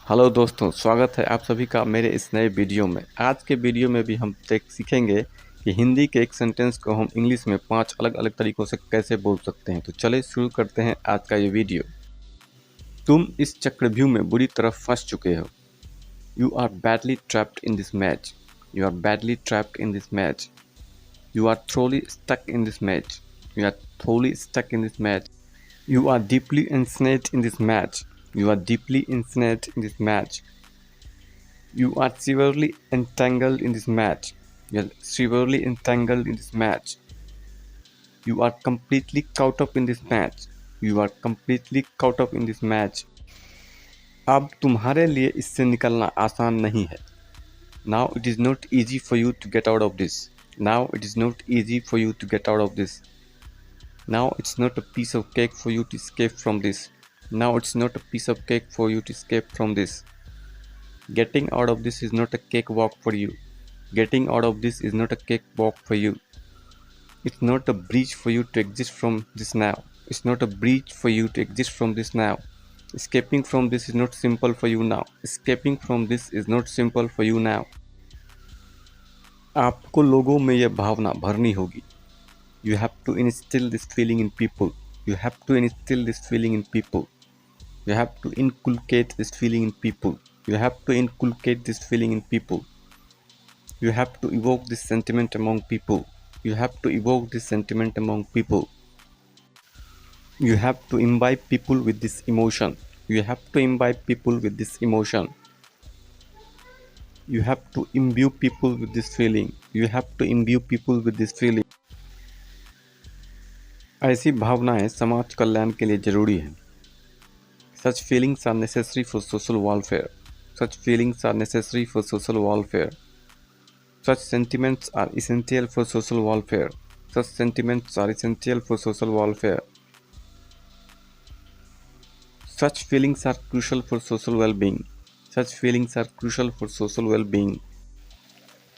Hello दोस्तों, स्वागत है आप सभी का मेरे इस नए वीडियो में। आज के वीडियो में भी हम सीखेंगे कि हिंदी के एक सेंटेंस को हम इंग्लिश में 5 अलग अलग तरीकों से कैसे बोल सकते हैं। तो चलिए शुरू करते हैं आज का ये वीडियो। तुम इस चक्रव्यूह में बुरी तरह फंस चुके हो। You are badly trapped in this match. You are badly trapped in this match. You are thoroughly stuck in this match. You are thoroughly stuck in this match. You are deeply ensnared in this match. You are deeply ensnared in this match. You are severely entangled in this match. You are severely entangled in this match. You are completely caught up in this match. You are completely caught up in this match. अब तुम्हारे लिए इससे निकलना आसान नहीं है. Now it is not easy for you to get out of this. Now it is not easy for you to get out of this. Now it's not a piece of cake for you to escape from this. Now it's not a piece of cake for you to escape from this. Getting out of this is not a cakewalk for you. Getting out of this is not a cakewalk for you. It's not a breach for you to exist from this now. It's not a breach for you to exist from this now. Escaping from this is not simple for you now. Escaping from this is not simple for you now. आपको लोगों में यह भावना भरनी होगी. You have to instill this feeling in people. You have to instill this feeling in people. You have to inculcate this feeling in people. You have to inculcate this feeling in people. You have to evoke this sentiment among people. You have to evoke this sentiment among people. You have to imbibe people with this emotion. You have to imbibe people with this emotion. You have to imbue people with this feeling. You have to imbue people with this feeling. ऐसी भावनाएं समाज कल्याण के लिए जरूरी हैं. Such feelings are necessary for social welfare. Such feelings are necessary for social welfare. Such sentiments are essential for social welfare. Such sentiments are essential for social welfare. Such feelings are crucial for social well-being. Such feelings are crucial for social well-being.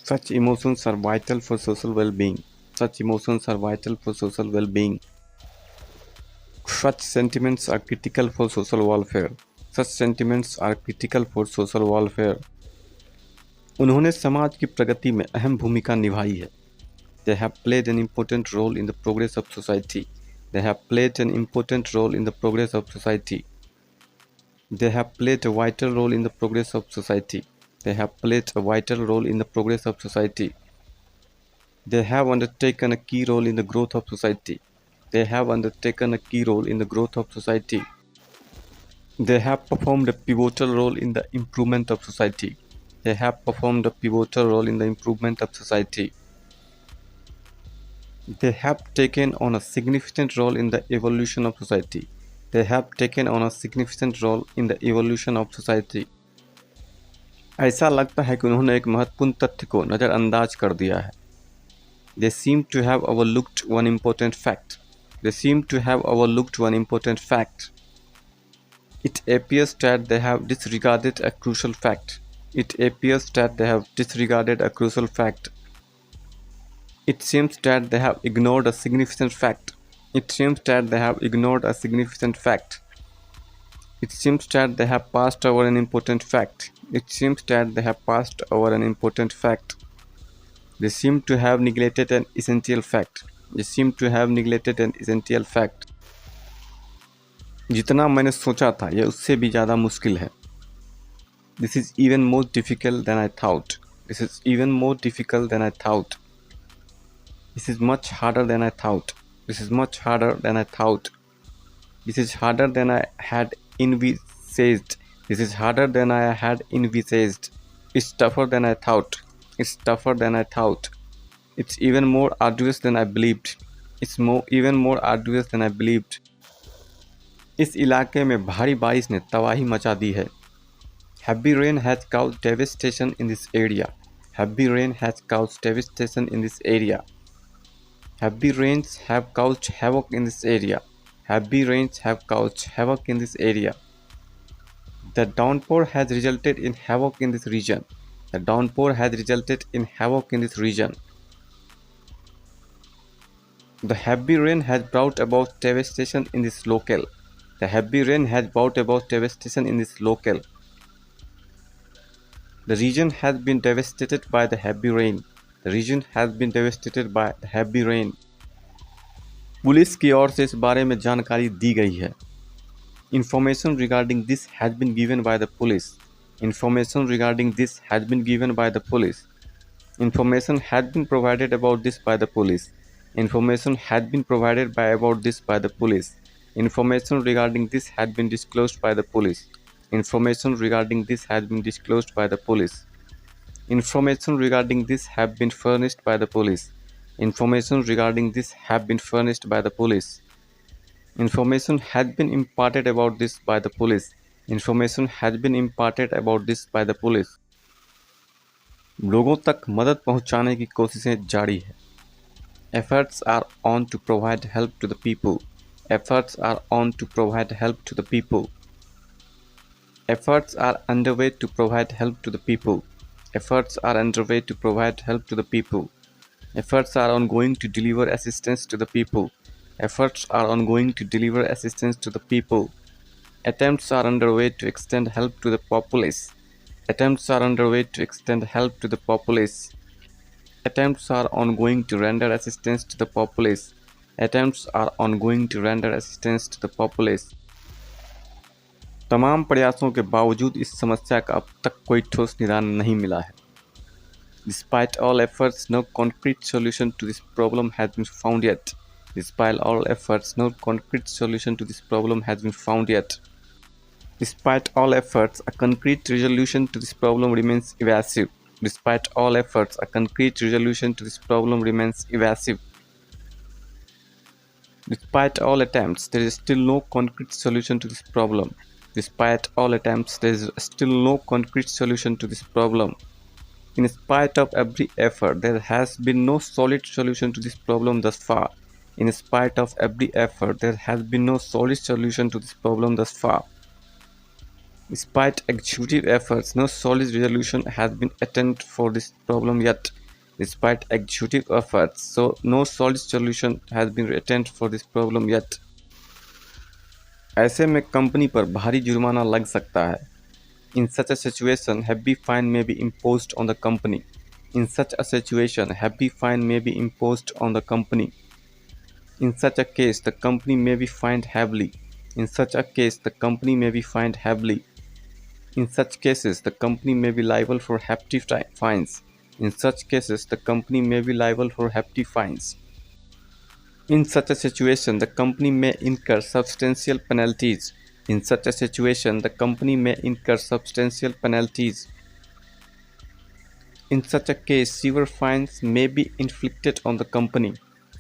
Such emotions are vital for social well-being. Such emotions are vital for social well-being. Such sentiments are critical for social welfare. Such sentiments are critical for social welfare. उन्होंने समाज की प्रगति में अहम भूमिका निभाई है. They have played an important role in the progress of society. They have played an important role in the progress of society. They have played a vital role in the progress of society. They have played a vital role in the progress of society. They have undertaken a key role in the growth of society. They have undertaken a key role in the growth of society. They have performed a pivotal role in the improvement of society. They have performed a pivotal role in the improvement of society. They have taken on a significant role in the evolution of society. They have taken on a significant role in the evolution of society. ऐसा लगता है कि उन्होंने एक महत्वपूर्ण तथ्य को नज़रअंदाज कर दिया है. They seem to have overlooked one important fact. They seem to have overlooked one important fact. It appears that they have disregarded a crucial fact. It appears that they have disregarded a crucial fact. It seems that they have ignored a significant fact. It seems that they have ignored a significant fact. It seems that they have passed over an important fact. It seems that they have passed over an important fact. They seem to have neglected an essential fact. They seem to have neglected an essential fact. जितना मैंने सोचा था यह उससे भी ज़्यादा मुश्किल है. This is even more difficult than I thought. This is even more difficult than I thought. This is much harder than I thought. This is much harder than I thought. This is harder than I had envisaged. This is harder than I had envisaged. It's tougher than I thought. It's tougher than I thought. It's even more arduous than I believed. It's even more arduous than I believed. इस इलाके में भारी बारिश ने तबाही मचा दी है. Heavy rain has caused devastation in this area. Heavy rain has caused devastation in this area. Heavy rains have caused havoc in this area. Heavy rains have caused havoc in this area. The downpour has resulted in havoc in this region. The downpour has resulted in havoc in this region. The heavy rain has brought about devastation in this locale. The heavy rain has brought about devastation in this locale. The region has been devastated by the heavy rain. The region has been devastated by the heavy rain. Police की ओर से इस बारे में जानकारी दी गई है. Information regarding this has been given by the police. Information regarding this has been given by the police. Information had been provided about this by the police. Information had been provided by about this by the police. Information regarding this had been disclosed by the police. Information regarding this has been disclosed by the police. Information regarding this have been furnished by the police. Information regarding this have been furnished by the police. Information had been imparted about this by the police. Information has been imparted about this by the police. लोगों तक मदद पहुंचाने की कोशिशें जारी है. Efforts are on to provide help to the people. Efforts are on to provide help to the people. Efforts are underway to provide help to the people. Efforts are underway to provide help to the people. Efforts are ongoing to deliver assistance to the people. Efforts are ongoing to deliver assistance to the people. Attempts are underway to extend help to the populace. Attempts are underway to extend help to the populace. Attempts are ongoing to render assistance to the populace. Attempts are ongoing to render assistance to the populace. तमाम प्रयासों के बावजूद इस समस्या का अब तक कोई ठोस निदान नहीं मिला है. Despite all efforts, no concrete solution to this problem has been found yet. Despite all efforts, no concrete solution to this problem has been found yet. Despite all efforts, a concrete resolution to this problem remains evasive. Despite all efforts, a concrete resolution to this problem remains evasive. Despite all attempts, there is still no concrete solution to this problem. Despite all attempts, there is still no concrete solution to this problem. In spite of every effort, there has been no solid solution to this problem thus far. In spite of every effort, there has been no solid solution to this problem thus far. Despite executive efforts, no solid resolution has been attained for this problem yet. Despite executive efforts, so no solid solution has been attained for this problem yet. ऐसे में company पर भारी जुर्माना लग सकता है. In such a situation, heavy fine may be imposed on the company. In such a situation, heavy fine may be imposed on the company. In such a case, the company may be fined heavily. In such a case, the company may be fined heavily. In such cases, the company may be liable for hefty fines. In such cases, the company may be liable for hefty fines. In such a situation, the company may incur substantial penalties. In such a situation, the company may incur substantial penalties. In such a case, severe fines may be inflicted on the company.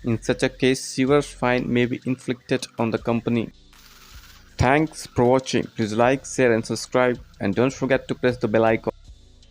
In such a case, severe fine may be inflicted on the company. Thanks for watching. Please like, share and subscribe, and don't forget to press the bell icon.